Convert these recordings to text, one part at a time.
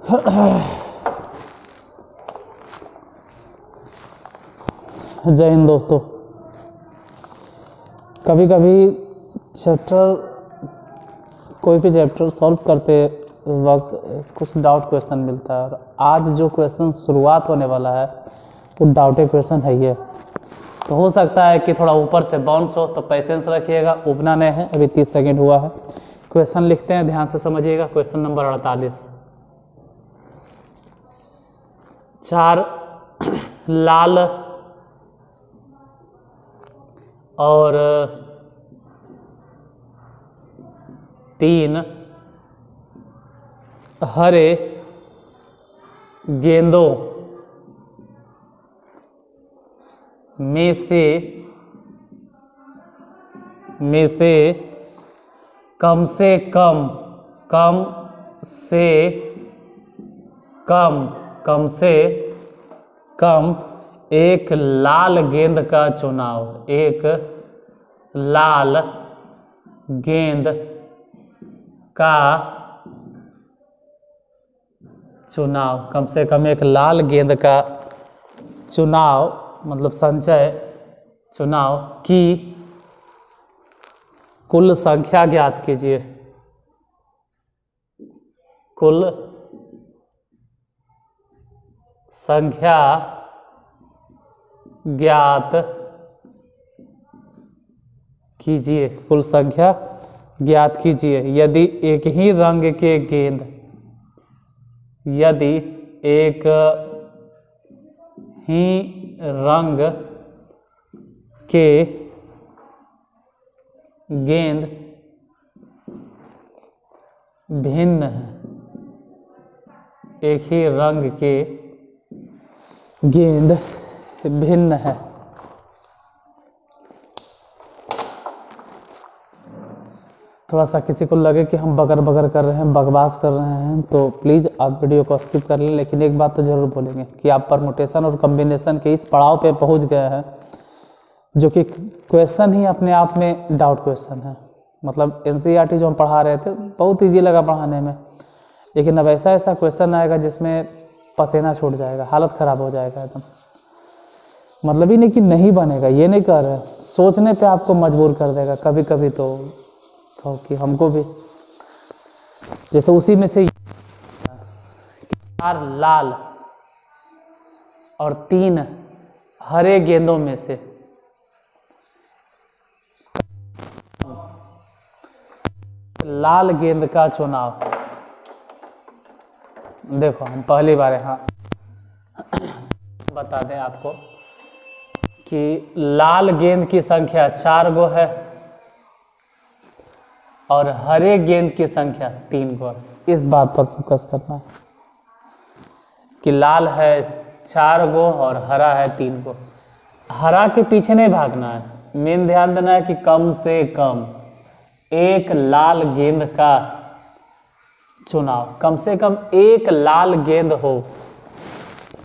जय हिंद दोस्तों। कभी कभी कोई भी चैप्टर सॉल्व करते वक्त कुछ डाउट क्वेश्चन मिलता है, और आज जो क्वेश्चन शुरुआत होने वाला है वो डाउटेड क्वेश्चन है। ये तो हो सकता है कि थोड़ा ऊपर से बाउंस हो, तो पेशेंस रखिएगा, उबना नहीं है। अभी 30 सेकेंड हुआ है। क्वेश्चन लिखते हैं, ध्यान से समझिएगा। Question number 48। 4 लाल और 3 हरे गेंदों में से कम से कम एक लाल गेंद का चुनाव। एक लाल गेंद का चुनाव, कम से कम एक लाल गेंद का चुनाव मतलब चुनाव की कुल संख्या ज्ञात कीजिए। कुल संख्या ज्ञात कीजिए। कुल संख्या ज्ञात कीजिए। यदि एक ही रंग के गेंद भिन्न है, एक ही रंग के गेंद भिन्न है, थोड़ा सा किसी को लगे कि हम बगर बगर कर रहे हैं, बकवास कर रहे हैं, तो प्लीज़ आप वीडियो को स्किप कर लें। लेकिन एक बात तो ज़रूर बोलेंगे कि आप परमुटेशन और कॉम्बिनेशन के इस पड़ाव पे पहुंच गए हैं जो कि क्वेश्चन ही अपने आप में डाउट क्वेश्चन है। मतलब एनसीईआरटी जो हम पढ़ा रहे थे बहुत ईजी लगा पढ़ाने में, लेकिन अब ऐसा क्वेश्चन आएगा जिसमें पसीना छूट जाएगा, हालत ख़राब हो जाएगा एकदम। मतलब ही नहीं कि नहीं बनेगा, ये नहीं कह रहे, सोचने पे आपको मजबूर कर देगा कभी कभी। तो कहो कि हमको भी जैसे उसी में से 4 लाल और 3 हरे गेंदों में से लाल गेंद का चुनाव। देखो हम पहली बार यहाँ बता दें आपको कि लाल गेंद की संख्या 4 गो है और हरे गेंद की संख्या 3 गो। इस बात पर फोकस करना है कि लाल है 4 गो और हरा है 3 गो। हरा के पीछे नहीं भागना है, मेन ध्यान देना है कि कम से कम एक लाल गेंद का चुनाव, कम से कम एक लाल गेंद हो।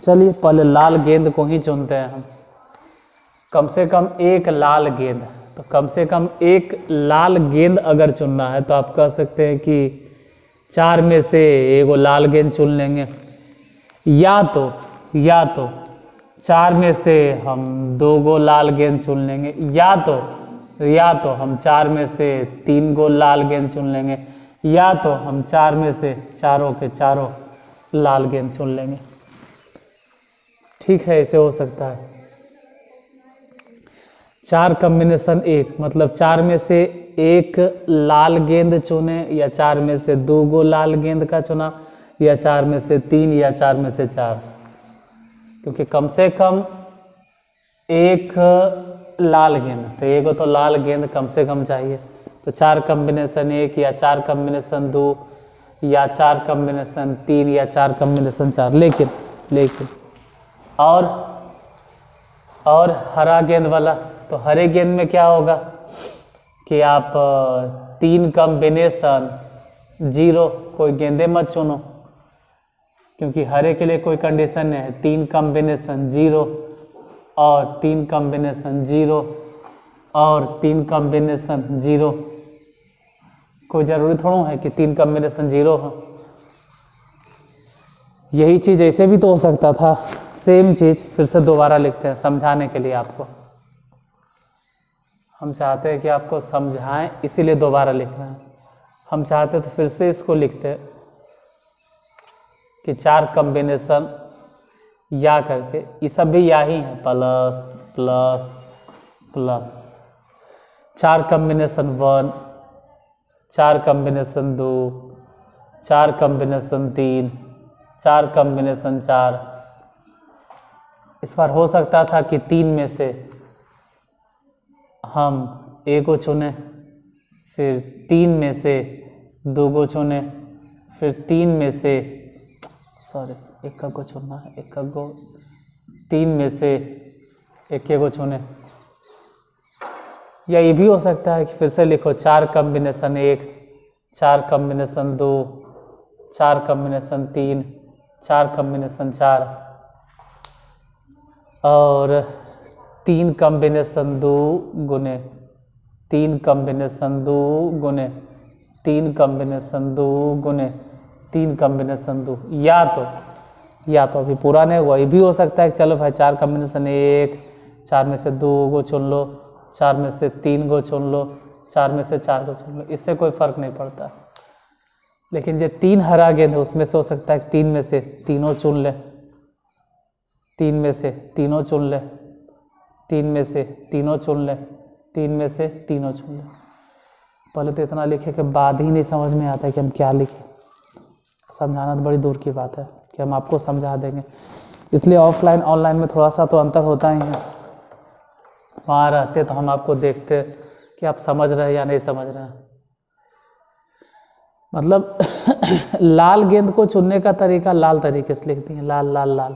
चलिए पहले लाल गेंद को ही चुनते हैं हम। कम से कम एक लाल गेंद, तो कम से कम एक लाल गेंद अगर चुनना है तो आप कह सकते हैं कि 4 में से एगो लाल गेंद चुन लेंगे, या तो 4 में से हम 2 गो लाल गेंद चुन लेंगे, या तो हम 4 में से 3 गो लाल गेंद चुन लेंगे, या तो हम 4 में से चारों के चारों लाल गेंद चुन लेंगे। ठीक है, ऐसे हो सकता है। 4 कॉम्बिनेशन 1 मतलब 4 में से एक लाल गेंद चुने, या 4 में से 2 गो लाल गेंद का चुना, या 4 में से 3, या 4 में से 4, क्योंकि कम से कम एक लाल गेंद, तो एगो तो लाल गेंद कम से कम चाहिए। तो 4 कॉम्बिनेशन 1 या 4 कॉम्बिनेशन 2 या 4 कॉम्बिनेशन 3 या 4 कॉम्बिनेशन 4। लेकिन और हरा गेंद वाला, तो हरे गेंद में क्या होगा कि आप 3 कॉम्बिनेशन 0 कोई गेंदे मत चुनो, क्योंकि हरे के लिए कोई कंडीशन नहीं है। 3 कॉम्बिनेशन 0 और 3 कॉम्बिनेशन 0 और 3 कॉम्बिनेशन 0, कोई ज़रूरी थोड़ा है कि 3 कॉम्बिनेशन 0 हो। यही चीज़ ऐसे भी तो हो सकता था, सेम चीज़ फिर से दोबारा लिखते हैं समझाने के लिए आपको। हम चाहते हैं कि आपको समझाएं, इसीलिए दोबारा लिख रहे हैं। हम चाहते तो फिर से इसको लिखते कि 4 कॉम्बिनेशन या करके, ये सब भी या ही है, plus plus plus, 4 combination 1, 4 combination 2, 4 combination 3, 4 combination 4। इस बार हो सकता था कि 3 में से हम ए को चुने, फिर 3 में से 2 को चुने, फिर 3 में से एक को चुनना है, एक को 3 में से एक को चुने। या ये भी हो सकता है कि फिर से लिखो 4 कॉम्बिनेशन 1, 4 कॉम्बिनेशन 2, 4 कॉम्बिनेशन 3, 4 कॉम्बिनेशन 4 और 3 कॉम्बिनेशन 2 गुने 3 कॉम्बिनेशन 2 गुने 3 कॉम्बिनेशन 2 गुने 3 कॉम्बिनेशन 2। या तो अभी पूरा नहीं हुआ, ये भी हो सकता है कि चलो भाई 4 कॉम्बिनेशन 1, 4 में से 2 को चुन लो, 4 में से 3 को चुन लो, 4 में से 4 को चुन लो, इससे कोई फ़र्क नहीं पड़ता। लेकिन जो 3 हरा गेंद है उसमें से हो सकता है कि 3 में से तीनों चुन ले, 3 में से तीनों चुन ले, 3 में से तीनों चुन ले, 3 में से तीनों चुन ले। पहले तो इतना लिखे के बाद ही नहीं समझ में आता है कि हम क्या लिखें। समझाना तो बड़ी दूर की बात है कि हम आपको समझा देंगे, इसलिए ऑफलाइन ऑनलाइन में थोड़ा सा तो अंतर होता ही है। वहाँ रहते तो हम आपको देखते कि आप समझ रहे हैं या नहीं समझ रहे हैं। मतलब लाल गेंद को चुनने का तरीका लाल तरीके से लिखती हैं, लाल लाल लाल।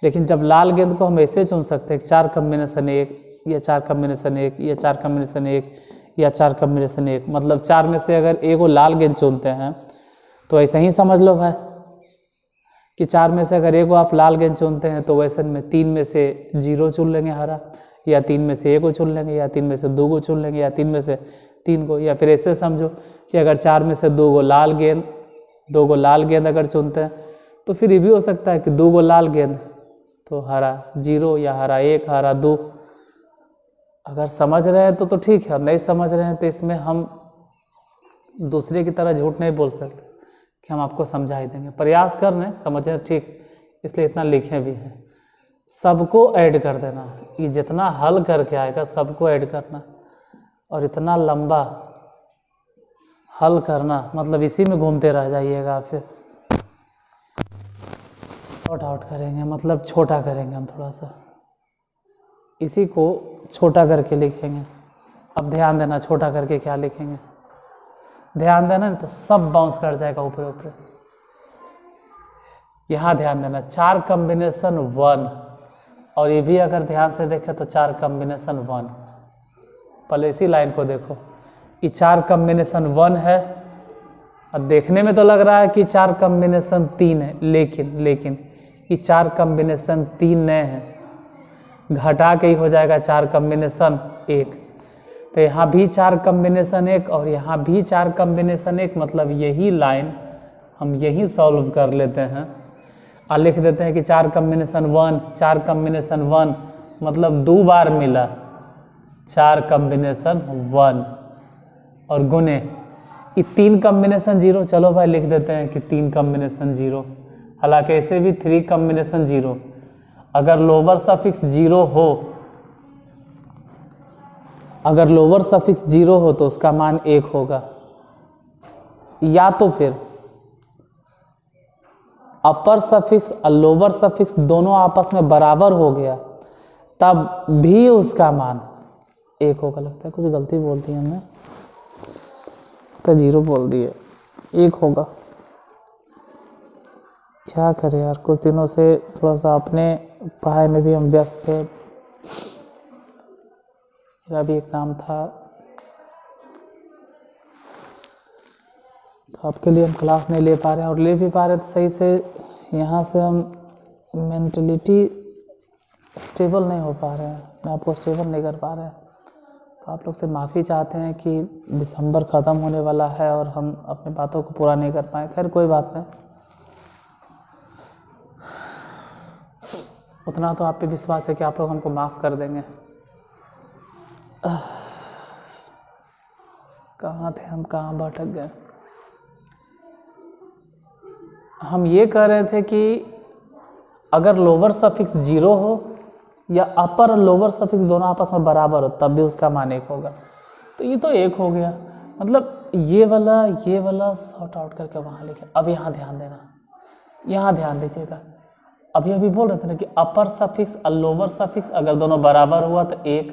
लेकिन जब लाल गेंद को हम ऐसे चुन सकते हैं 4 कॉम्बिनेशन 1 या 4 कॉम्बिनेशन 1 या 4 कॉम्बिनेशन 1 या 4 कॉम्बिनेशन 1, मतलब 4 में से अगर एक लाल गेंद चुनते हैं तो ऐसे ही समझ लो भाई कि 4 में से अगर एक आप लाल गेंद चुनते हैं तो वैसे में 3 में से 0 चुन लेंगे हरा, या 3 में से 1 को चुन लेंगे, या 3 में से 2 को चुन लेंगे, या 3 में से 3 को। या फिर ऐसे समझो कि अगर 4 में से 2 लाल गेंद अगर चुनते हैं तो फिर ये भी हो सकता है कि 2 लाल गेंद तो हरा 0 या हरा 1 हरा 2। अगर समझ रहे हैं तो ठीक है, और नहीं समझ रहे हैं तो इसमें हम दूसरे की तरह झूठ नहीं बोल सकते कि हम आपको समझा ही देंगे। प्रयास कर रहे हैं समझे, ठीक, इसलिए इतना लिखे भी हैं। सबको ऐड कर देना, ये जितना हल करके आएगा सबको ऐड करना, और इतना लंबा हल करना मतलब इसी में घूमते रह जाइएगा। फिर शॉर्ट आउट करेंगे, मतलब छोटा करेंगे हम थोड़ा सा, इसी को छोटा करके लिखेंगे। अब ध्यान देना छोटा करके क्या लिखेंगे, ध्यान देना, नहीं तो सब बाउंस कर जाएगा ऊपर ऊपर। यहाँ ध्यान देना 4 कॉम्बिनेशन 1, और ये भी अगर ध्यान से देखें तो 4 कॉम्बिनेशन 1। पहले इसी लाइन को देखो, ये 4 कॉम्बिनेशन 1 है, और देखने में तो लग रहा है कि 4 कॉम्बिनेशन 3 है, लेकिन ये 4 कॉम्बिनेशन 3 नहीं है, घटा के ही हो जाएगा 4 कॉम्बिनेशन 1। तो यहाँ भी 4 कॉम्बिनेशन 1 और यहाँ भी 4 कॉम्बिनेशन 1, मतलब यही लाइन हम यही सॉल्व कर लेते हैं और लिख देते हैं कि 4 कॉम्बिनेशन 1, 4 कॉम्बिनेशन 1, मतलब 2 बार मिला 4 कॉम्बिनेशन 1, और गुने ये 3 कॉम्बिनेशन 0। चलो भाई लिख देते हैं कि 3 कॉम्बिनेशन 0, हालांकि ऐसे भी 3 कॉम्बिनेशन 0। अगर लोअर सफिक्स 0 हो, अगर लोअर सफिक्स 0 हो तो उसका मान 1 होगा, या तो फिर अपर सफिक्स और लोअर सफिक्स दोनों आपस में बराबर हो गया तब भी उसका मान 1 होगा। लगता है कुछ गलती बोल दी हमने, तो 0 बोल दिए, 1 होगा। क्या करें यार, कुछ दिनों से थोड़ा सा अपने पढ़ाई में भी हम व्यस्त थे, मेरा भी एग्ज़ाम था, तो आपके लिए हम क्लास नहीं ले पा रहे हैं, और ले भी पा रहे तो सही से यहाँ से हम मेंटलिटी स्टेबल नहीं हो पा रहे हैं, अपने आपको स्टेबल नहीं कर पा रहे हैं। तो आप लोग से माफ़ी चाहते हैं कि दिसंबर ख़त्म होने वाला है और हम अपने बातों को पूरा नहीं कर पाए। खैर कोई बात नहीं, उतना तो आप पे विश्वास है कि आप लोग हमको माफ़ कर देंगे। कहाँ थे हम, कहाँ भटक गए। हम ये कह रहे थे कि अगर लोअर सफिक्स 0 हो या अपर और लोअर सफिक्स दोनों आपस में बराबर हो तब भी उसका मान 1 होगा। तो ये तो 1 हो गया, मतलब ये वाला सॉर्ट आउट करके वहाँ लिखे। अब यहाँ ध्यान देना, यहाँ ध्यान दीजिएगा। अभी अभी बोल रहे थे ना कि अपर सफिक्स और लोअर सफिक्स अगर दोनों बराबर हुआ तो 1,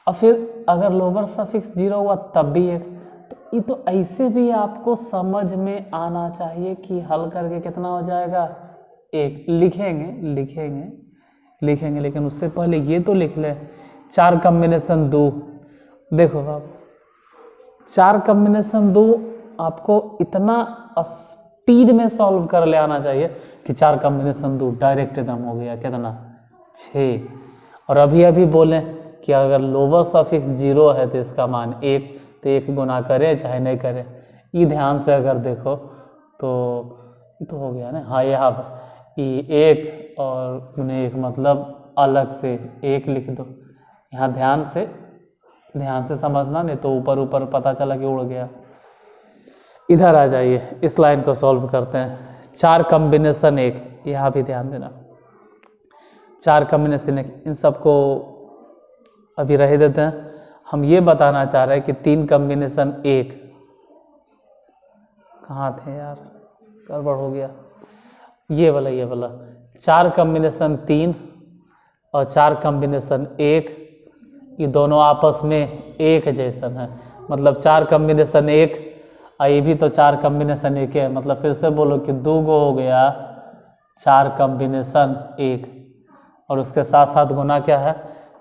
और फिर अगर लोअर सफिक्स 0 हुआ तब भी 1। तो ये तो ऐसे भी आपको समझ में आना चाहिए कि हल करके कितना हो जाएगा 1। लिखेंगे लेकिन उससे पहले ये तो लिख लें 4 कॉम्बिनेशन 2। देखो आप 4 कॉम्बिनेशन 2 आपको इतना स्पीड में सॉल्व कर ले आना चाहिए कि 4 कॉम्बिनेशन 2 डायरेक्ट एकदम हो गया कितना 6। और अभी अभी बोलें कि अगर लोअर सफिक्स 0 है तो इसका मान 1, तो 1 गुना करे चाहे नहीं करे। ये ध्यान से अगर देखो तो ये तो हो गया ना। हाँ यहाँ पर ये 1 और गुने 1 मतलब अलग से 1 लिख दो। यहाँ ध्यान से समझना, नहीं तो ऊपर ऊपर पता चला कि उड़ गया। इधर आ जाइए, इस लाइन को सॉल्व करते हैं। 4 कॉम्बिनेशन 1, यहाँ भी ध्यान देना। 4 कॉम्बिनेशन 1, इन सबको अभी रह देते हैं। हम ये बताना चाह रहे हैं कि 3 कॉम्बिनेशन 1 कहाँ थे यार, गड़बड़ हो गया। ये वाला 4 कॉम्बिनेशन 3 और 4 कॉम्बिनेशन 1, ये दोनों आपस में एक जैसन है। मतलब 4 कॉम्बिनेशन 1 और ये भी तो 4 कॉम्बिनेशन 1 है। मतलब फिर से बोलो कि 2 गो हो गया 4 कॉम्बिनेशन 1, और उसके साथ साथ गुना क्या है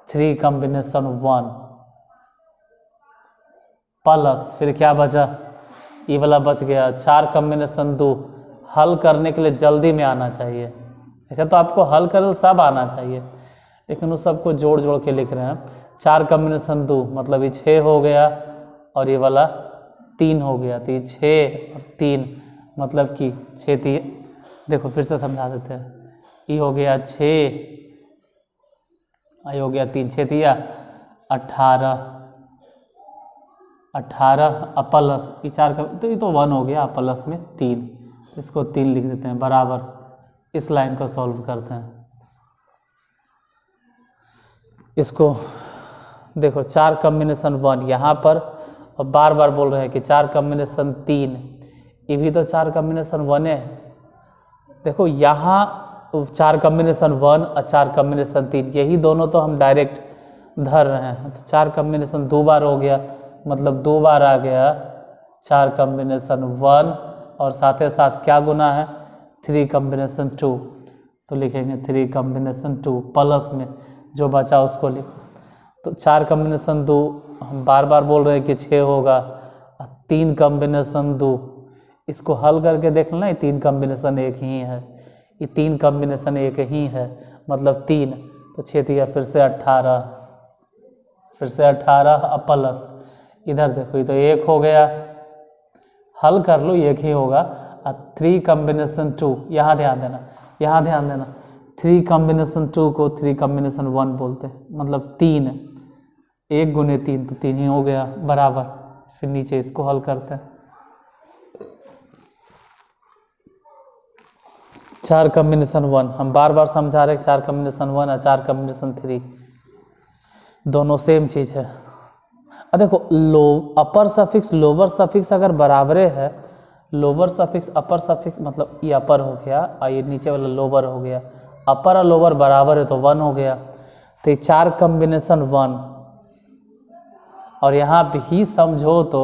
3 कॉम्बिनेशन 1 प्लस फिर क्या बचा, ये वाला बच गया 4 कॉम्बिनेशन 2। हल करने के लिए जल्दी में आना चाहिए। ऐसा तो आपको हल कर सब आना चाहिए, लेकिन उस सबको जोड़ जोड़ के लिख रहे हैं। 4 कॉम्बिनेशन 2 मतलब ये 6 हो गया, और ये वाला 3 हो गया। तो ये 6 और 3 मतलब कि 6 3। देखो फिर से समझा देते हैं। ये हो गया 6, ये हो गया 3, 6 3 18 प्लस ये 4 का, तो ये तो 1 हो गया प्लस में 3। इसको 3 लिख देते हैं बराबर। इस लाइन को सॉल्व करते हैं। इसको देखो 4 कॉम्बिनेशन 1 यहाँ पर, और बार बार बोल रहे हैं कि 4 कॉम्बिनेशन 3, ये भी तो 4 कॉम्बिनेशन 1 है। देखो यहाँ 4 कॉम्बिनेशन 1 और 4 कॉम्बिनेशन 3, यही दोनों तो हम डायरेक्ट धर रहे हैं। तो 4 कॉम्बिनेशन 2 बार हो गया, मतलब 2 बार आ गया 4 कॉम्बिनेशन 1, और साथ ही साथ क्या गुना है 3 कॉम्बिनेशन 2। तो लिखेंगे 3 कॉम्बिनेशन 2 प्लस में जो बचा उसको लिखो। तो 4 कॉम्बिनेशन 2 हम बार बार बोल रहे हैं कि 6 होगा। 3 कॉम्बिनेशन 2, इसको हल करके देख लेना, ये 3 कॉम्बिनेशन 1 ही है। ये 3 कॉम्बिनेशन 1 ही है, मतलब 3। तो 6 दिया फिर से 18, फिर से 18 प्लस इधर देखो ये तो 1 हो गया। हल कर लो 1 ही होगा। 3 कॉम्बिनेशन 2, यहाँ ध्यान देना 3 कॉम्बिनेशन 2 को 3 कॉम्बिनेशन 1 बोलते हैं, मतलब 3। 1 गुने 3 तो 3 ही हो गया बराबर। फिर नीचे इसको हल करते हैं। 4 कॉम्बिनेशन 1 हम बार बार समझा रहे हैं। 4 कॉम्बिनेशन 1 और 4 कॉम्बिनेशन 3 दोनों सेम चीज़ है। अब देखो अपर सफिक्स लोअर सफिक्स अगर बराबरे है, लोअर सफिक्स अपर सफिक्स मतलब ये अपर हो गया और ये नीचे वाला लोअर हो गया। अपर और लोअर बराबर है तो 1 हो गया। तो ये 4 कॉम्बिनेशन 1, और यहाँ भी समझो तो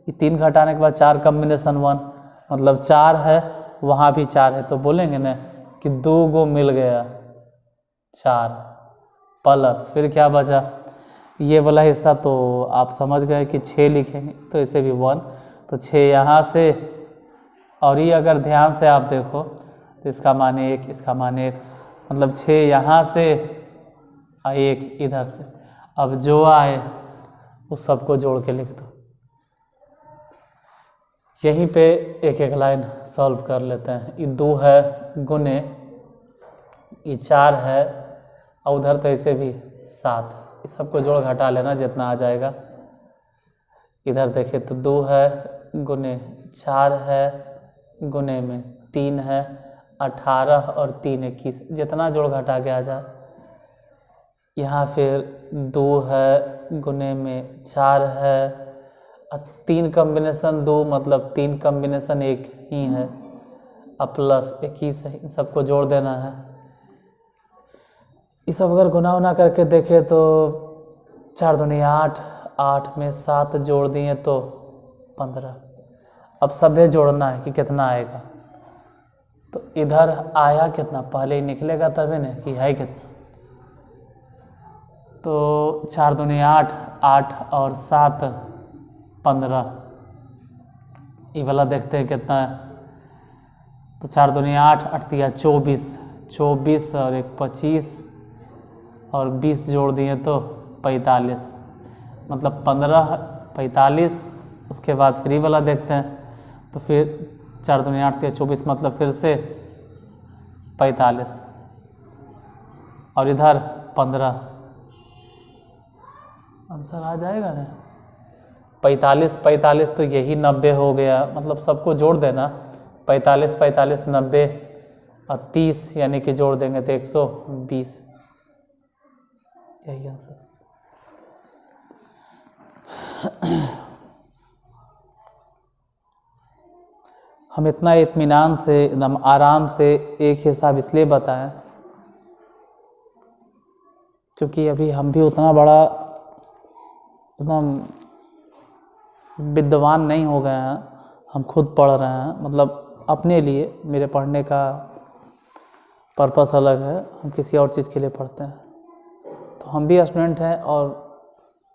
ये 3 घटाने के बाद 4 कॉम्बिनेशन 1 मतलब 4 है, वहाँ भी 4 है। तो बोलेंगे ना कि 2 गो मिल गया 4 प्लस फिर क्या बचा, ये वाला हिस्सा तो आप समझ गए कि 6 लिखेंगे, तो इसे भी 1। तो 6 यहाँ से, और ये अगर ध्यान से आप देखो तो इसका मान 1, इसका मान 1, मतलब 6 यहाँ से और 1 इधर से। अब जो आए उस सबको जोड़ के लिख दो। यहीं पे एक एक लाइन सॉल्व कर लेते हैं। ये 2 है गुने ये 4 है और उधर तो ऐसे भी 7, इस सबको जोड़ घटा लेना जितना आ जाएगा। इधर देखें तो 2 है गुने 4 है गुने में 3 है, 18 और 3 21, जितना जोड़ घटा के आ जाए। यहाँ फिर 2 है गुने में 4 है, 3 कॉम्बिनेशन 2 मतलब 3 कॉम्बिनेशन 1 ही है, अब प्लस 21 है, इन सबको जोड़ देना है। ये सब अगर गुना उना करके देखें तो 4 दूनी 8, 8 में 7 जोड़ दिए तो 15। अब सभे जोड़ना है कि कितना आएगा, तो इधर आया कितना पहले ही निकलेगा तभी ना कि है कितना। तो 4 दूनी 8, 8 और 7 15, ये वाला देखते हैं कितना है। तो 4 दूनी 8, 8 दिया 24, 24 और 1 25 और 20 जोड़ दिए तो 45, मतलब 15 45। उसके बाद फ्री वाला देखते हैं तो फिर 4 दूनी 8 दिया 24 मतलब फिर से 45 और इधर 15, आंसर आ जाएगा ना 45। 45 तो यही 90 हो गया, मतलब सबको जोड़ देना 45 45 90 और 30 यानी कि जोड़ देंगे तो 120, यही आंसर। हम इतना इत्मीनान से एकदम आराम से एक हिसाब इसलिए बताएं क्योंकि अभी हम भी उतना बड़ा एकदम विद्वान नहीं हो गए हैं, हम खुद पढ़ रहे हैं, मतलब अपने लिए, मेरे पढ़ने का पर्पस अलग है, हम किसी और चीज़ के लिए पढ़ते हैं। तो हम भी स्टूडेंट हैं और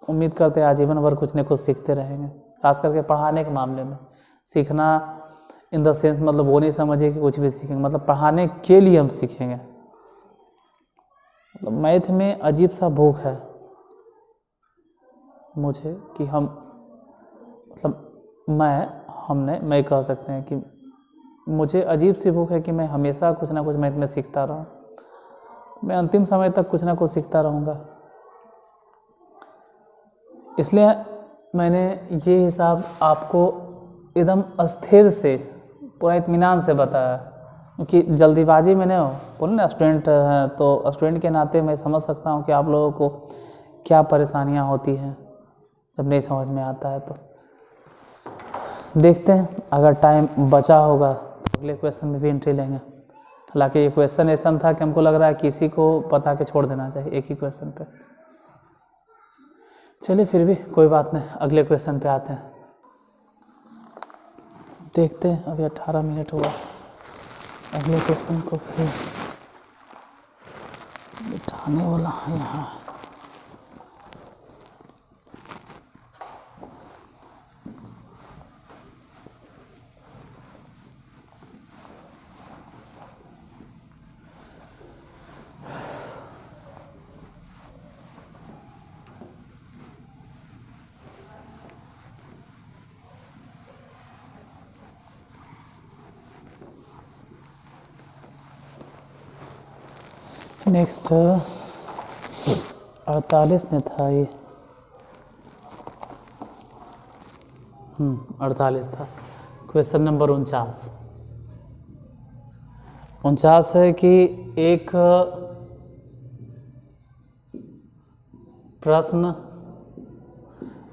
उम्मीद करते हैं आजीवन भर कुछ न कुछ सीखते रहेंगे, खास करके पढ़ाने के मामले में। सीखना इन द सेंस मतलब वो नहीं समझिए कि कुछ भी सीखेंगे, मतलब पढ़ाने के लिए हम सीखेंगे। मतलब मैथ में अजीब सा भूख है मुझे कि हम मतलब मैं कह सकते हैं कि मुझे अजीब सी भूख है कि मैं हमेशा कुछ ना कुछ मैथ में सीखता रहूं। मैं अंतिम समय तक कुछ ना कुछ सीखता रहूँगा, इसलिए मैंने ये हिसाब आपको एकदम अस्थिर से पूरा इत्मीनान से बताया, क्योंकि जल्दीबाजी में नहीं हो। बोले ना स्टूडेंट हैं तो स्टूडेंट के नाते मैं समझ सकता हूँ कि आप लोगों को क्या परेशानियाँ होती हैं जब नहीं समझ में आता है। तो देखते हैं अगर टाइम बचा होगा तो अगले क्वेश्चन में भी एंट्री लेंगे। हालांकि ये क्वेश्चन ऐसा था कि हमको लग रहा है किसी को बता के छोड़ देना चाहिए एक ही क्वेश्चन पे। चलिए फिर भी कोई बात नहीं, अगले क्वेश्चन पे आते हैं। देखते हैं, अभी 18 मिनट हुआ, अगले क्वेश्चन को फिर बिठाने वाला है यहाँ। नेक्स्ट 48 में था ये, 48 था। क्वेश्चन नंबर 49 है कि एक प्रश्न,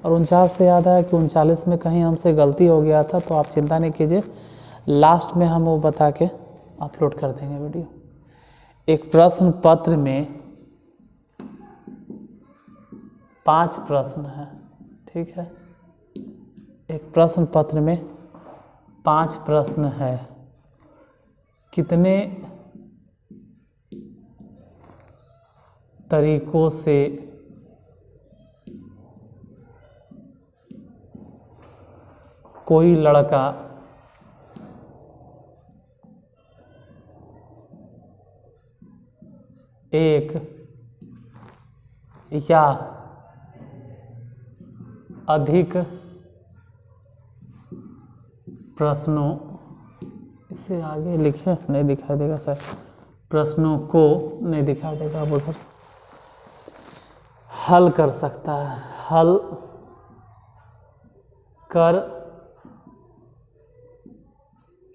और 49 से याद आया कि 39 में कहीं हमसे गलती हो गया था, तो आप चिंता नहीं कीजिए, लास्ट में हम वो बता के अपलोड कर देंगे वीडियो। एक प्रश्न पत्र में 5 प्रश्न है, ठीक है। एक प्रश्न पत्र में 5 प्रश्न है, कितने तरीकों से कोई लड़का एक या अधिक प्रश्नों, इसे आगे लिखे नहीं दिखाई देगा सर, प्रश्नों को नहीं दिखा देगा अब उधर, हल कर सकता है, हल कर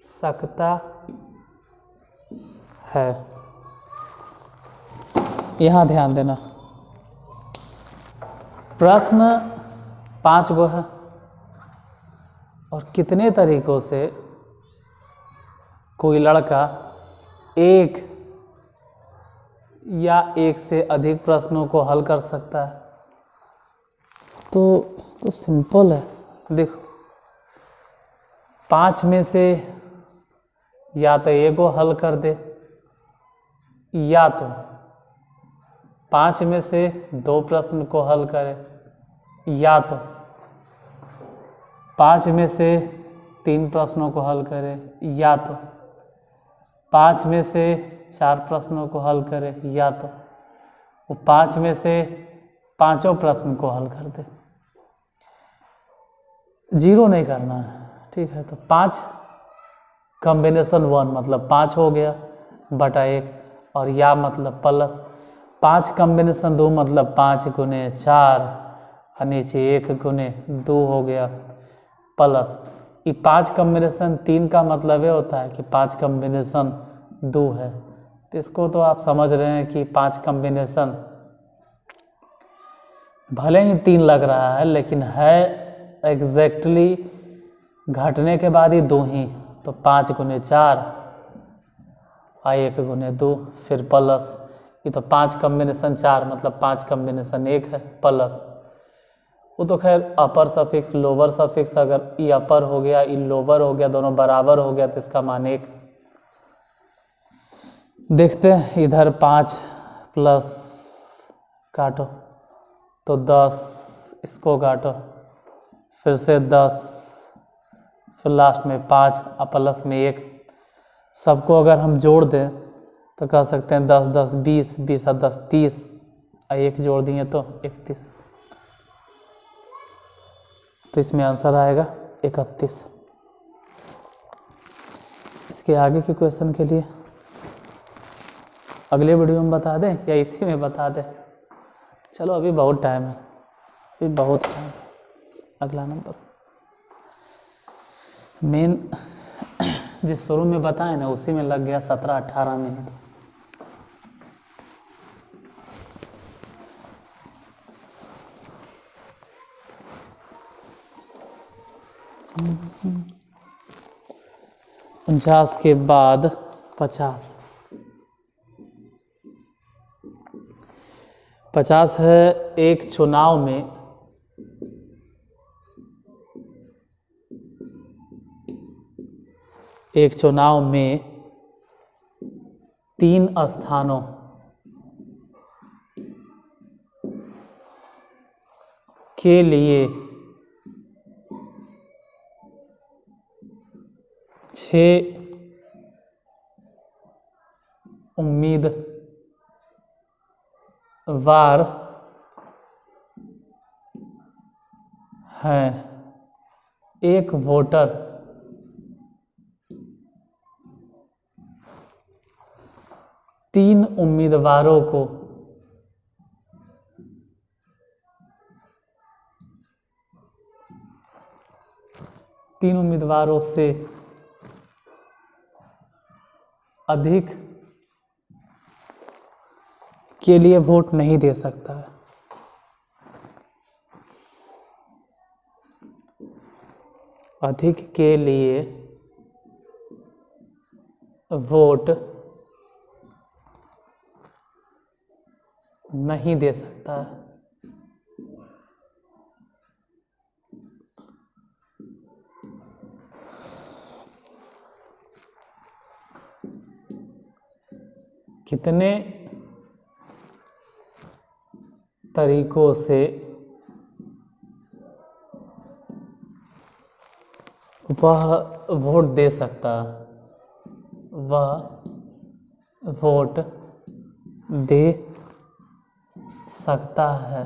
सकता है। यहाँ ध्यान देना, प्रश्न 5 गो है और कितने तरीकों से कोई लड़का एक या एक से अधिक प्रश्नों को हल कर सकता है। तो सिंपल है, देखो 5 में से या तो एक को हल कर दे, या तो 5 में से 2 प्रश्न को हल करे, या तो 5 में से 3 प्रश्नों को हल करे, या तो 5 में से 4 प्रश्नों को हल करे, या तो वो 5 में से 5 प्रश्न को हल कर दे। 0 नहीं करना है, ठीक है। तो 5 कॉम्बिनेशन 1 मतलब 5 हो गया बटा 1, और या मतलब प्लस 5 कॉम्बिनेशन 2 मतलब 5 गुने 4 और नीचे 1 गुने 2 हो गया प्लस ये 5 कॉम्बिनेशन 3 का मतलब ये होता है कि 5 कॉम्बिनेशन 2 है। तो इसको तो आप समझ रहे हैं कि 5 कॉम्बिनेशन भले ही 3 लग रहा है लेकिन है एग्जैक्टली घटने के बाद ही 2 ही। तो 5 गुने 4 और 1 गुने 2 फिर प्लस ये तो 5 कॉम्बिनेशन 4 मतलब 5 कॉम्बिनेशन 1 है प्लस वो तो खैर अपर सफिक्स लोअर सफिक्स, अगर ई अपर हो गया ई लोअर हो गया दोनों बराबर हो गया तो इसका मान 1। देखते हैं इधर 5 प्लस काटो तो 10, इसको काटो फिर से 10, फिर लास्ट में 5 और प्लस में 1। सबको अगर हम जोड़ दें तो कह सकते हैं 10 10 20, 20 और 10 30 और 1 जोड़ दिए तो 31। तो इसमें आंसर आएगा 31। इसके आगे के क्वेश्चन के लिए अगले वीडियो में बता दें या इसी में बता दें? चलो अभी बहुत टाइम है, अभी बहुत टाइम है। अगला नंबर मेन जिस शुरू में बताए ना उसी में लग गया 17-18 मिनट। उनचास के बाद 50, 50 है एक चुनाव में में 3 स्थानों के लिए 6 उम्मीदवार हैं। एक वोटर 3 उम्मीदवारों को से अधिक के लिए वोट नहीं दे सकता है। अधिक के लिए वोट नहीं दे सकता है। कितने तरीकों से वह वोट दे सकता है, वह वोट दे सकता है।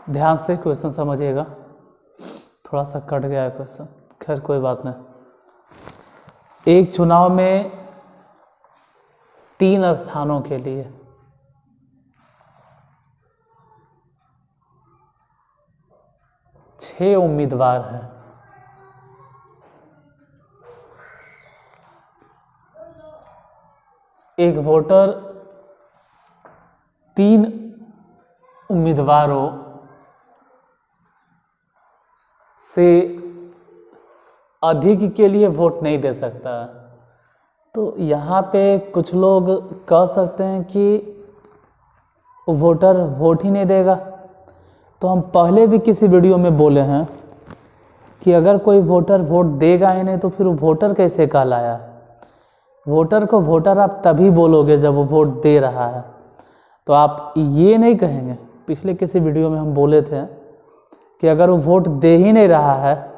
ध्यान से क्वेश्चन समझिएगा, थोड़ा सा कट गया है क्वेश्चन, खैर कोई बात नहीं। एक चुनाव में 3 स्थानों के लिए 6 उम्मीदवार हैं। एक वोटर 3 उम्मीदवारों से अधिक के लिए वोट नहीं दे सकता। तो यहाँ पे कुछ लोग कह सकते हैं कि वोटर वोट ही नहीं देगा। तो हम पहले भी किसी वीडियो में बोले हैं कि अगर कोई वोटर वोट देगा ही नहीं तो फिर वो वोटर कैसे कहलाया। वोटर को वोटर आप तभी बोलोगे जब वो वोट दे रहा है। तो आप ये नहीं कहेंगे, पिछले किसी वीडियो में हम बोले थे कि अगर वो वोट दे ही नहीं रहा है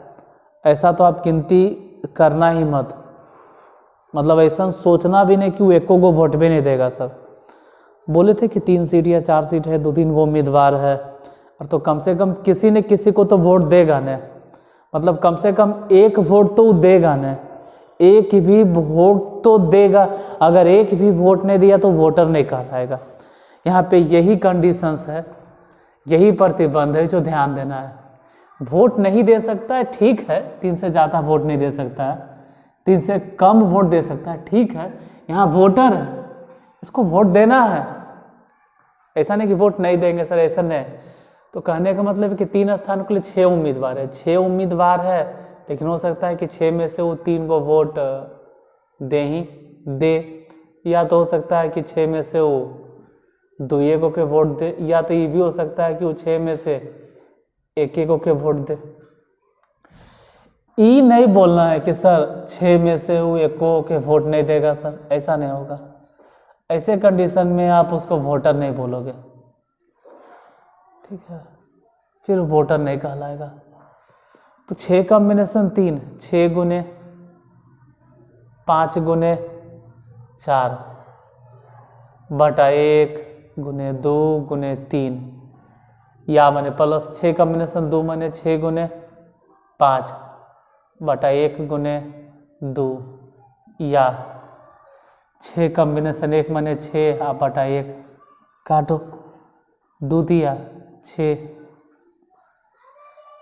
ऐसा तो आप गिनती करना ही मत, मतलब ऐसा सोचना भी नहीं कि वो एको को वोट भी नहीं देगा। सर बोले थे कि 3 सीट या 4 सीट है, 2-3 वो उम्मीदवार है, और तो कम से कम किसी न किसी को तो वोट देगा न, मतलब कम से कम एक वोट तो देगा न, एक भी वोट तो देगा। अगर एक भी वोट नहीं दिया तो वोटर नहीं कहलाएगा। यहाँ पे यही कंडीशंस है, यही प्रतिबंध है जो ध्यान देना है। वोट नहीं दे सकता है ठीक है, 3 से ज़्यादा वोट नहीं दे सकता है, 3 से कम वोट दे सकता है ठीक है, यहाँ वोटर है, इसको वोट देना है। ऐसा नहीं कि वोट नहीं देंगे सर, ऐसा नहीं। तो कहने का मतलब है कि 3 स्थानों के लिए 6 उम्मीदवार है, 6 उम्मीदवार है, लेकिन हो सकता है कि 6 में से वो 3 को वोट दे, या तो हो सकता है कि 6 में से वो 2 को के वोट दे, या तो ये भी हो सकता है कि वो 6 में से 1 को के वोट दे। ये नहीं बोलना है कि सर 6 में से वो 1 को के वोट नहीं देगा सर, ऐसा नहीं होगा। ऐसे कंडीशन में आप उसको वोटर नहीं बोलोगे, ठीक है, फिर वोटर नहीं कहलाएगा। तो 6 कॉम्बिनेशन 3, 6 गुने 5 गुने 4 बटा 1 गुने 2 गुने 3, या मैंने प्लस 6 कॉम्बिनेशन 2 मैंने 6 गुने 5 बटा 1 गुने 2, या 6 कॉम्बिनेशन 1 मैंने 6 आप बटा 1 काटो, 2 दिया 6,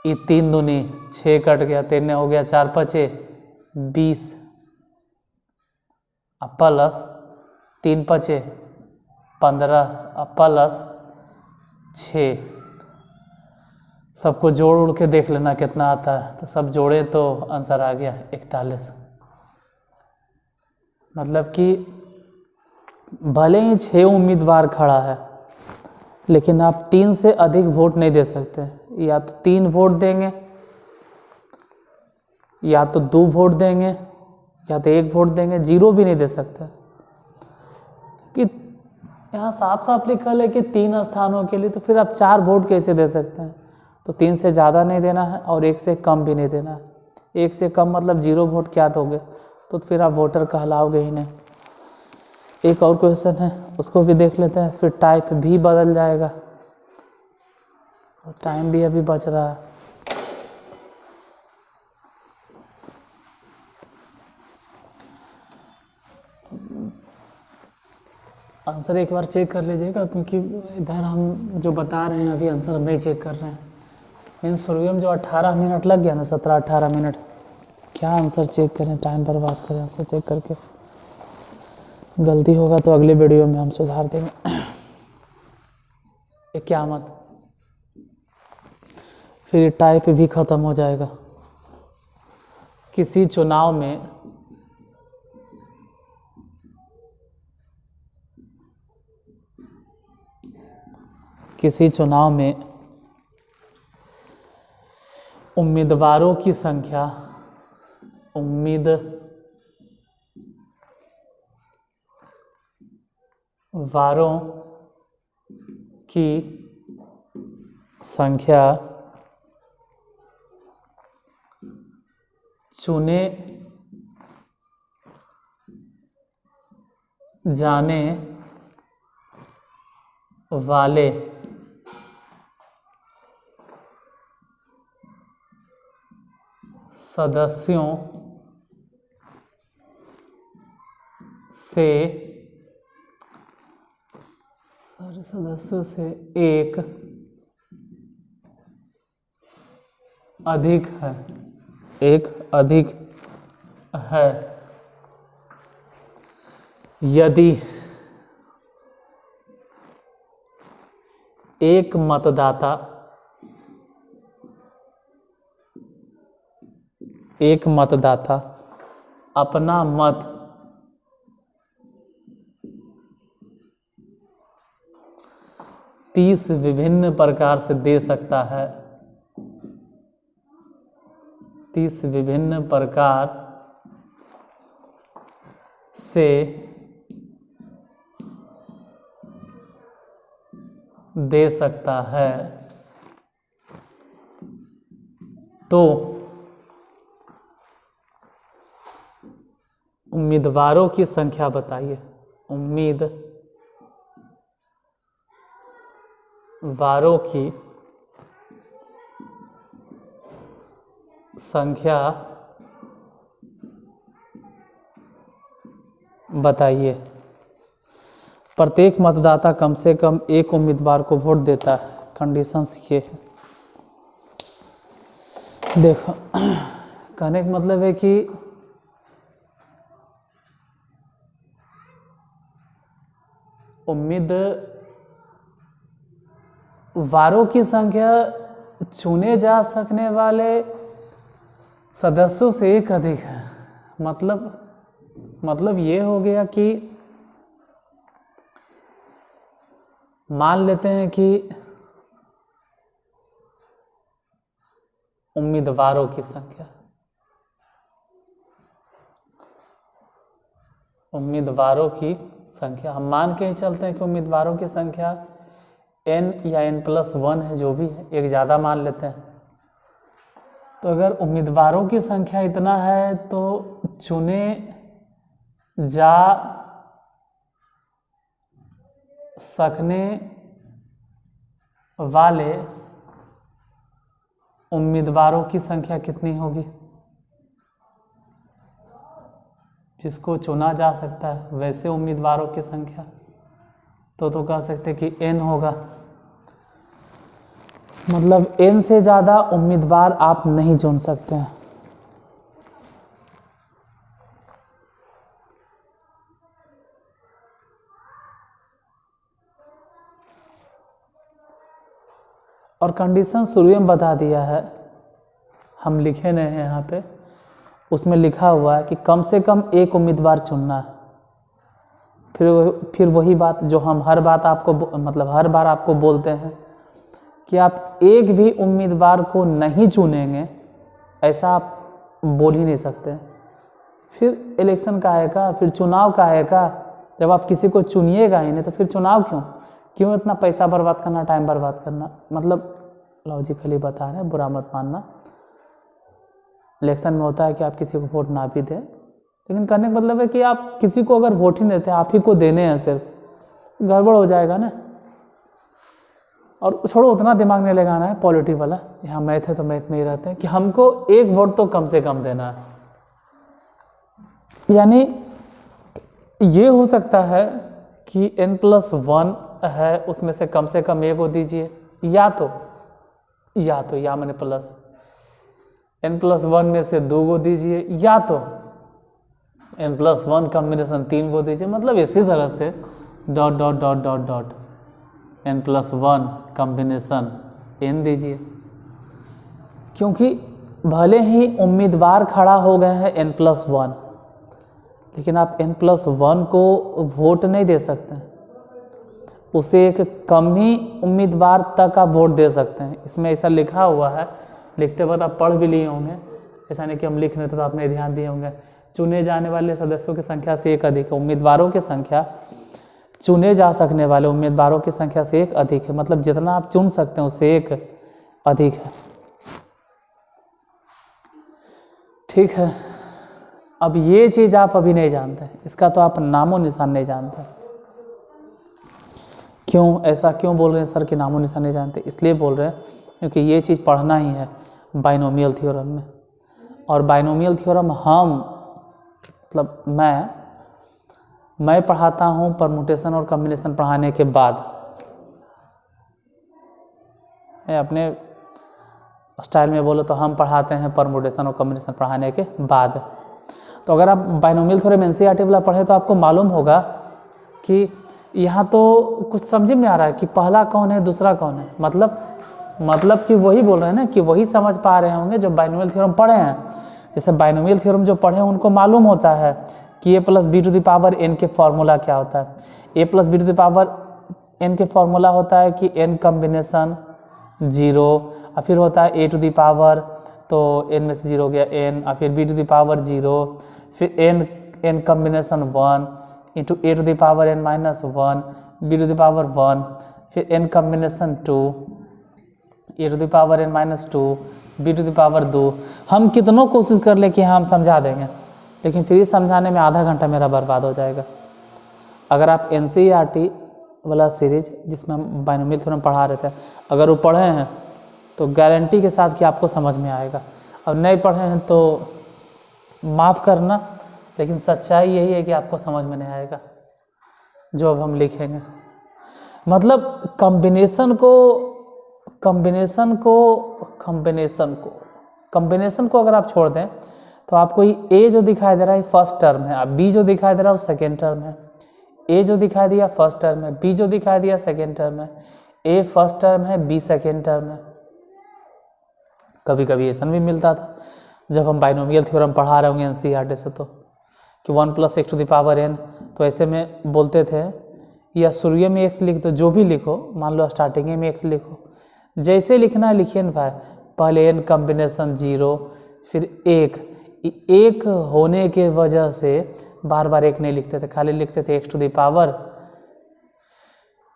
ये 3 दूनी 6 कट गया, 3 हो गया 4 5 20, अब प्लस 3 5 15, अब प्लस 6, सबको जोड़ उड़ के देख लेना कितना आता है। तो सब जोड़े तो आंसर आ गया 41। मतलब कि भले ही 6 उम्मीदवार खड़ा है लेकिन आप 3 से अधिक वोट नहीं दे सकते। या तो 3 वोट देंगे, या तो 2 वोट देंगे, या तो 1 वोट देंगे, 0 भी नहीं दे सकते। कि यहाँ साफ साफ लिखा है कि 3 स्थानों के लिए, तो फिर आप 4 वोट कैसे दे सकते हैं। तो 3 से ज़्यादा नहीं देना है और 1 से कम भी नहीं देना है। 1 से कम मतलब 0 वोट क्या दोगे, तो फिर आप वोटर कहलाओगे ही नहीं। एक और क्वेश्चन है, उसको भी देख लेते हैं, फिर टाइप भी बदल जाएगा और टाइम भी अभी बच रहा है। आंसर एक बार चेक कर लीजिएगा, क्योंकि इधर हम जो बता रहे हैं अभी आंसर नहीं चेक कर रहे हैं। इन शुरू में जो 18 मिनट लग गया ना, 17-18 मिनट, क्या आंसर चेक करें, टाइम पर बात करें आंसर चेक करके। गलती होगा तो अगले वीडियो में हम सुधार देंगे। क्या मत, फिर टाइप भी ख़त्म हो जाएगा। किसी चुनाव में उम्मीदवारों की संख्या, उम्मीदवारों की संख्या चुने जाने वाले सदस्यों से एक अधिक है, एक अधिक है यदि एक मतदाता अपना मत 30 विभिन्न प्रकार से दे सकता है, 30 विभिन्न प्रकार से दे सकता है, तो उम्मीदवारों की संख्या बताइए। उम्मीदवारों की संख्या बताइए। प्रत्येक मतदाता कम से कम एक उम्मीदवार को वोट देता है। कंडीशंस ये है, देखो कहने का मतलब है कि उम्मीदवारों की संख्या चुने जा सकने वाले सदस्यों से एक अधिक है। मतलब ये हो गया कि मान लेते हैं कि उम्मीदवारों की संख्या हम मान के ही चलते हैं कि उम्मीदवारों की संख्या n या n+1 है, जो भी है, एक ज़्यादा मान लेते हैं। तो अगर उम्मीदवारों की संख्या इतना है तो चुने जा सकने वाले उम्मीदवारों की संख्या कितनी होगी? जिसको चुना जा सकता है वैसे उम्मीदवारों की संख्या तो कह सकते कि n होगा। मतलब n से ज़्यादा उम्मीदवार आप नहीं चुन सकते हैं। और कंडीशन शुरू में बता दिया है, हम लिखे नहीं हैं यहाँ पे, उसमें लिखा हुआ है कि कम से कम एक उम्मीदवार चुनना है। फिर वही बात जो हम हर बार आपको बोलते हैं कि आप एक भी उम्मीदवार को नहीं चुनेंगे, ऐसा आप बोल ही नहीं सकते। फिर इलेक्शन का आएगा, फिर चुनाव का आएगा, जब आप किसी को चुनिएगा ही नहीं तो फिर चुनाव क्यों इतना पैसा बर्बाद करना, टाइम बर्बाद करना। मतलब लॉजिकली बता रहे हैं, बुरा मत मानना। इलेक्शन में होता है कि आप किसी को वोट ना भी दें, लेकिन कहने का मतलब है कि आप किसी को अगर वोट ही देते हैं, आप ही को देने हैं, सिर्फ गड़बड़ हो जाएगा ना। और छोड़ो, उतना दिमाग नहीं लगाना है पॉलिटी वाला। यहाँ मैथ है तो मैथ में ही रहते हैं कि हमको एक वोट तो कम से कम देना है। यानी ये हो सकता है कि n+1 है, उसमें से कम एक को दीजिए, या मैंने प्लस n+1 में से 2 को दीजिए, या तो n+1 कॉम्बिनेशन 3 को दीजिए। मतलब इसी तरह से ... n+1 कॉम्बिनेशन n दीजिए, क्योंकि भले ही उम्मीदवार खड़ा हो गए हैं n+1, लेकिन आप n+1 को वोट नहीं दे सकते, उसे एक कम ही उम्मीदवार तक आप वोट दे सकते हैं। इसमें ऐसा लिखा हुआ है, लिखते वक्त आप पढ़ भी लिए होंगे, ऐसा नहीं कि हम लिख रहे थे तो आपने ध्यान दिए होंगे। चुने जाने वाले सदस्यों की संख्या से एक अधिक है, उम्मीदवारों की संख्या चुने जा सकने वाले उम्मीदवारों की संख्या से एक अधिक है। मतलब जितना आप चुन सकते हैं उससे एक अधिक है। ठीक है, अब ये चीज़ आप अभी नहीं जानते, इसका तो आप नामो निशान नहीं जानते। क्यों ऐसा क्यों बोल रहे हैं सर कि नामो निशान नहीं जानते? इसलिए बोल रहे हैं क्योंकि ये चीज़ पढ़ना ही है बाइनोमियल थ्योरम में। और बाइनोमियल थ्योरम हम मतलब मैं पढ़ाता हूँ परमुटेशन और कॉम्बिनेशन पढ़ाने के बाद। मैं अपने स्टाइल में बोलो तो हम पढ़ाते हैं परमुटेशन और कॉम्बिनेशन पढ़ाने के बाद। तो अगर आप बाइनोमियल थ्योरम एनसीईआरटी वाला पढ़े तो आपको मालूम होगा कि यहाँ तो कुछ समझ में आ रहा है कि पहला कौन है दूसरा कौन है, मतलब कि वही बोल रहे हैं ना, कि वही समझ पा रहे होंगे जो बाइनोमियल थ्योरम पढ़े हैं। जैसे बाइनोमियल थ्योरम जो पढ़े हैं उनको मालूम होता है कि a plus B to the power n के फॉर्मूला क्या होता है। a plus B to the power n के फॉर्मूला होता है कि n कॉम्बिनेशन 0, और फिर होता है a टू द पावर, तो n में से 0 हो गया n, और फिर b टू द पावर 0, फिर n combination 1 into a to the power n minus 1, b to the power 1, फिर n combination 2, a to the power n minus 2, b to the power 2। हम कितनों कोशिश कर ले कि हम समझा देंगे, लेकिन फिर ये समझाने में आधा घंटा मेरा बर्बाद हो जाएगा। अगर आप एनसीईआरटी वाला सीरीज जिसमें हम बाइनोमियल थ्योरम पढ़ा रहे थे अगर वो पढ़े हैं तो गारंटी के साथ कि आपको समझ में आएगा, और नहीं पढ़े हैं तो माफ़ करना, लेकिन सच्चाई यही है कि आपको समझ में नहीं आएगा जो अब हम लिखेंगे। मतलब कॉम्बिनेशन को अगर आप छोड़ दें तो आपको ए जो दिखाई दे रहा है फर्स्ट टर्म है, अब बी जो दिखाई दे रहा है वो सेकेंड टर्म है। ए जो दिखाई दिया फर्स्ट टर्म है, बी जो दिखाई दिया सेकेंड टर्म है, ए फर्स्ट टर्म है, बी सेकेंड टर्म है। कभी कभी ऐसा भी मिलता था जब हम बाइनोमियल थ्योरम पढ़ा रहे होंगे एनसीईआरटी से, तो कि 1 plus x to the power n, तो ऐसे में बोलते थे या शुरू में x लिख दो, जो भी लिखो, मान लो स्टार्टिंग में x लिखो, जैसे लिखना है लिखिए ना भाई, पहले n कॉम्बिनेशन 0, फिर 1 होने के वजह से बार बार 1 नहीं लिखते थे, खाली लिखते थे x टू द पावर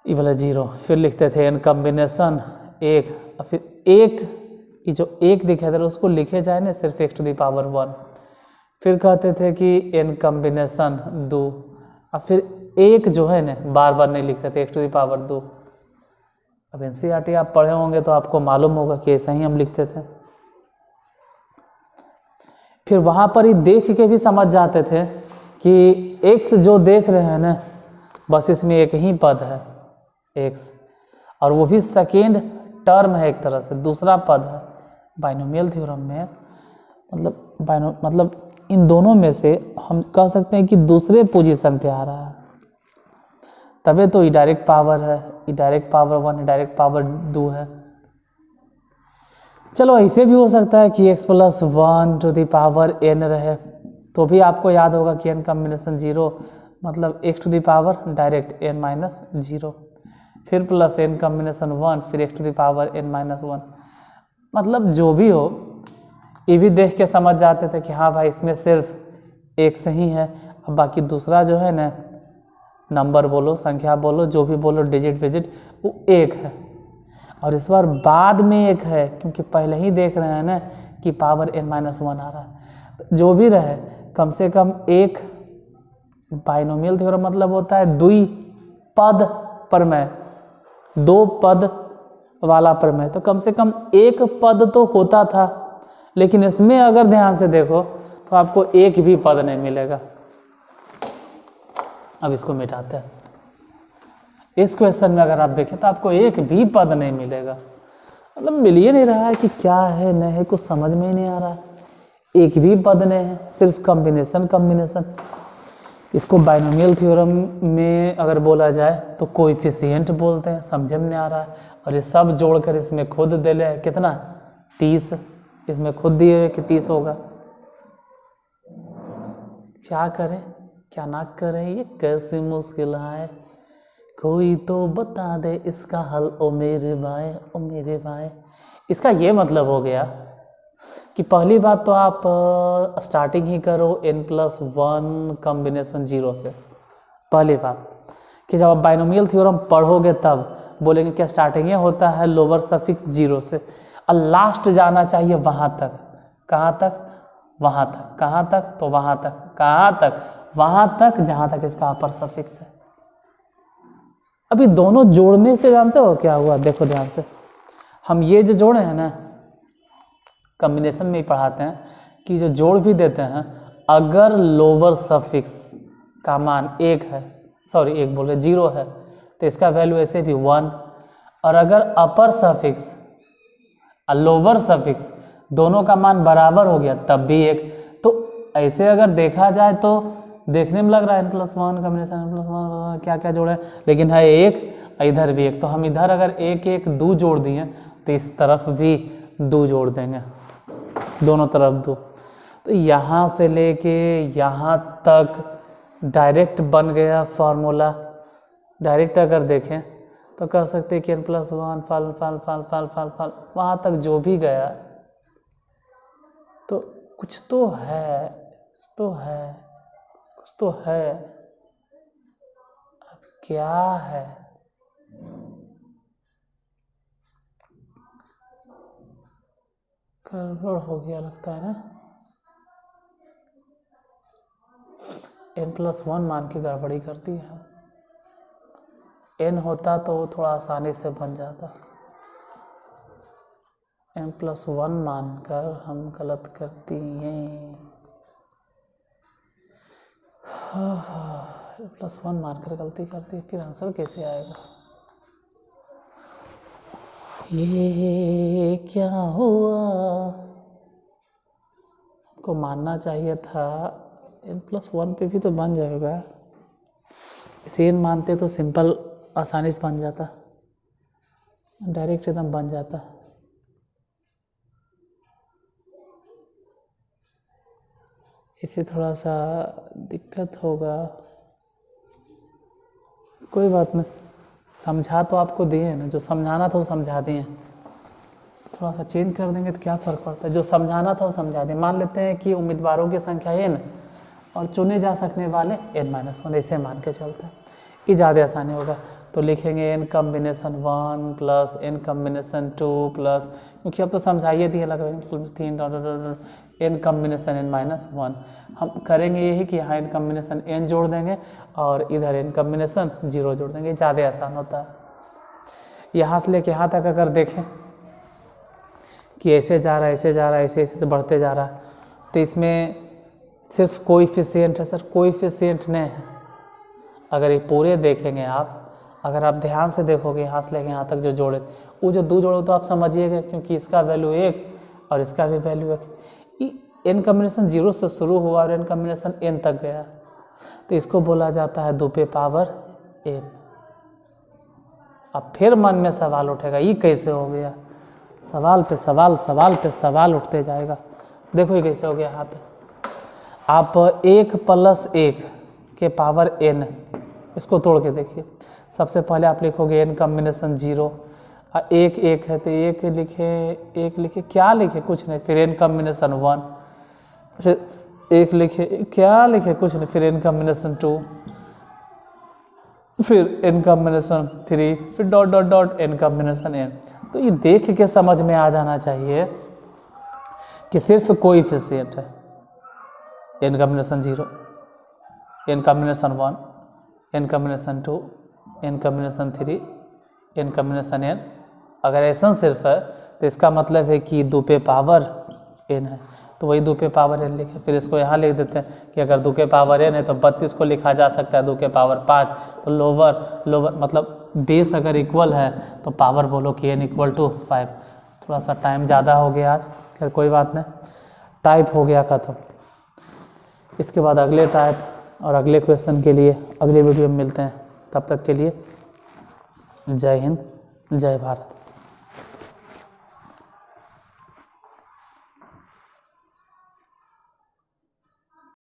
ये वाला 0, फिर लिखते थे n कॉम्बिनेशन 1, और फिर 1 ये जो 1 दिखाई दे रहा है उसको लिखे जाए ना सिर्फ x टू द पावर 1, फिर कहते थे कि n कॉम्बिनेशन 2, और फिर 1 जो है ना बार बार नहीं लिखते थे x टू द पावर 2। अब एनसीईआरटी आप पढ़े होंगे तो आपको मालूम होगा कि ऐसा ही हम लिखते थे। फिर वहाँ पर ही देख के भी समझ जाते थे कि x जो देख रहे हैं ना बस इसमें एक ही पद है x, और वो भी सेकेंड टर्म है, एक तरह से दूसरा पद है। बाइनोमियल थ्योरम में मतलब इन दोनों में से हम कह सकते हैं कि दूसरे पोजीशन पे आ रहा है, तबे तो ई डायरेक्ट पावर है, ई डायरेक्ट पावर 1, ई डायरेक्ट पावर 2 है। चलो ऐसे भी हो सकता है कि x plus 1 to the power n रहे, तो भी आपको याद होगा कि n कॉम्बिनेशन 0 मतलब x to the power direct n minus 0, फिर प्लस n कॉम्बिनेशन 1, फिर x to the power n minus 1। मतलब जो भी हो ये भी देख के समझ जाते थे कि हाँ भाई इसमें सिर्फ x ही है, अब बाकी दूसरा जो है ना नंबर बोलो, संख्या बोलो, जो भी बोलो, डिजिट विजिट, वो 1 है। और इस बार बाद में 1 है क्योंकि पहले ही देख रहे हैं ना कि पावर n माइनस 1 आ रहा है। तो जो भी रहे कम से कम 1 बाइनोमियल थ्योरम मतलब होता है 2 पद प्रमेय, 2 पद वाला प्रमेय, तो कम से कम 1 पद तो होता था। लेकिन इसमें अगर ध्यान से देखो तो आपको 1 भी पद नहीं मिलेगा। अब इसको मिटाते हैं। इस क्वेश्चन में अगर आप देखें तो आपको 1 भी पद नहीं मिलेगा, मतलब मिल ही नहीं रहा है कि क्या है नहीं है, कुछ समझ में ही नहीं आ रहा है। 1 भी पद नहीं है, सिर्फ कॉम्बिनेशन। इसको बाइनोमियल थ्योरम में अगर बोला जाए तो कोएफिशिएंट बोलते हैं, समझ में नहीं आ रहा है। और ये सब जोड़कर इसमें खुद दे ले कितना 30, इसमें खुद दिए हुए कि 30 होगा। क्या करें क्या ना करें, ये कैसी मुश्किल है, कोई तो बता दे इसका हल ओ मेरे भाई। इसका ये मतलब हो गया कि पहली बात तो आप स्टार्टिंग ही करो n+1 कॉम्बिनेशन 0 से। पहली बात कि जब आप बाइनोमियल थ्योरम पढ़ोगे तब बोलेंगे कि स्टार्टिंग होता है लोअर सफिक्स 0 से, और लास्ट जाना चाहिए वहाँ तक। कहाँ तक? वहाँ तक। कहाँ तक? तो वहाँ तक। कहाँ तक? वहाँ तक जहाँ तक इसका अपर सफिक्स है। अभी दोनों जोड़ने से जानते हो क्या हुआ? देखो ध्यान से, हम ये जो जोड़े हैं ना कॉम्बिनेशन में ही पढ़ाते हैं कि जो जोड़ भी देते हैं, अगर लोअर सफिक्स का मान 1 है, सॉरी 1 बोल रहे 0 है, तो इसका वैल्यू ऐसे भी 1, और अगर अपर सफिक्स और लोअर सफिक्स दोनों का मान बराबर हो गया तब भी 1। तो ऐसे अगर देखा जाए तो देखने में लग रहा है n+1 कॉम्बिनेशन n+1 क्या क्या जोड़े, लेकिन है 1, इधर भी 1। तो हम इधर अगर 1 1 2 जोड़ दिए तो इस तरफ भी 2 जोड़ देंगे, दोनों तरफ 2। तो यहाँ से लेके यहाँ तक डायरेक्ट बन गया फार्मूला। डायरेक्ट अगर देखें तो कह सकते हैं कि n+1 फल वहाँ तक जो भी गया तो कुछ तो है, कुछ तो है। अब क्या है? गड़बड़ हो गया लगता है ना। n+1 मान के गड़बड़ी कर दी है। n होता तो वो थोड़ा आसानी से बन जाता, n+1 मानकर हम गलत कर दिए। n+1 मानकर गलती कर दी, फिर आंसर कैसे आएगा? ये क्या हुआ? को मानना चाहिए था n+1 पे भी तो बन जाएगा। इसे n मानते तो सिंपल आसानी से बन जाता, डायरेक्ट एकदम बन जाता। इससे थोड़ा सा दिक्कत होगा, कोई बात नहीं। समझा तो आपको दिए ना, जो समझाना था वो समझा दिए। थोड़ा सा चेंज कर देंगे तो क्या फ़र्क पड़ता है, जो समझाना था वो समझा दें। मान लेते हैं कि उम्मीदवारों की संख्या n और चुने जा सकने वाले n-1, ऐसे मान के चलते हैं, ये ज़्यादा आसानी होगा। तो लिखेंगे n combination 1 plus n combination 2 plus, क्योंकि अब तो समझाइए दिए लग 3 n कॉम्बिनेशन n-1। हम करेंगे यही कि यहाँ n कॉम्बिनेशन n जोड़ देंगे और इधर n कॉम्बिनेशन 0 जोड़ देंगे, ज़्यादा आसान होता है। यहाँ से लेके यहाँ तक अगर देखें कि ऐसे जा रहा है, ऐसे जा रहा है, ऐसे ऐसे बढ़ते जा रहा है, तो इसमें सिर्फ कोएफिशिएंट है सर, कोएफिशिएंट नहीं है। अगर ये पूरे देखेंगे आप, अगर आप ध्यान से देखोगे यहाँ से लेके यहाँ तक जो जोड़े, वो जो 2 जोड़े तो आप समझिएगा, क्योंकि इसका वैल्यू 1 और इसका भी वैल्यू 1। n कॉम्बिनेशन 0 से शुरू हुआ और n कॉम्बिनेशन n तक गया, तो इसको बोला जाता है 2 पे पावर n। अब फिर मन में सवाल उठेगा, ये कैसे हो गया? सवाल पे सवाल, सवाल पे सवाल उठते जाएगा। देखो ये कैसे हो गया। यहाँ पे आप 1 + 1 के पावर n, इसको तोड़ के देखिए। सबसे पहले आप लिखोगे n कॉम्बिनेशन 0, 1 1 है तो 1 लिखे, क्या लिखे? कुछ नहीं। फिर n कॉम्बिनेशन 1, फिर 1 लिखे, क्या लिखे? कुछ नहीं। फिर n कॉम्बिनेशन 2, फिर n कॉम्बिनेशन 3, फिर dot dot dot n combination n। तो ये देख के समझ में आ जाना चाहिए कि सिर्फ कोएफिशिएंट है। n combination 0, n combination 1, n combination 2, n combination 3, n combination n। अगर ऐसा सिर्फ है तो इसका मतलब है कि 2 पे पावर n है, तो वही 2 पे पावर n लिखे। फिर इसको यहाँ लिख देते हैं कि अगर 2 के पावर n है तो 32 को लिखा जा सकता है 2 के पावर 5। तो लोअर मतलब बेस अगर इक्वल है तो पावर बोलो कि n = 5। थोड़ा सा टाइम ज़्यादा हो गया आज, खैर कोई बात नहीं, टाइप हो गया ख़त्म। इसके बाद अगले टाइप और अगले क्वेश्चन के लिए अगले वीडियो में मिलते हैं। तब तक के लिए जय हिंद, जय भारत।